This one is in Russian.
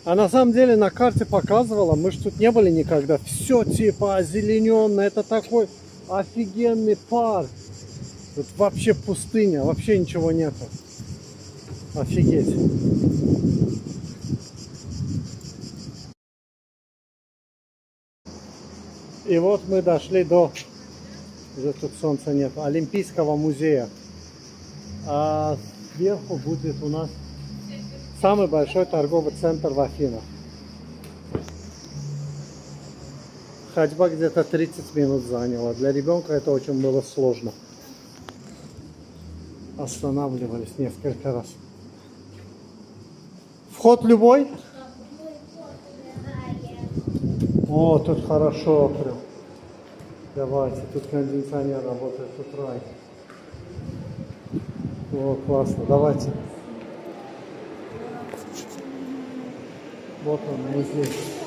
А на самом деле на карте показывала, мы же тут не были никогда. Все типа озелененное, это такой офигенный парк. Тут вообще пустыня, вообще ничего нету. Офигеть. И вот мы дошли до, уже тут солнца нет, Олимпийского музея. А сверху будет у нас самый большой торговый центр в Афинах. Ходьба где-то 30 минут заняла. Для ребенка это очень было сложно. Останавливались несколько раз. Вход любой? О, тут хорошо прям. Давайте, тут кондиционер работает, тут рай. О, классно, давайте. Вот он, мы здесь.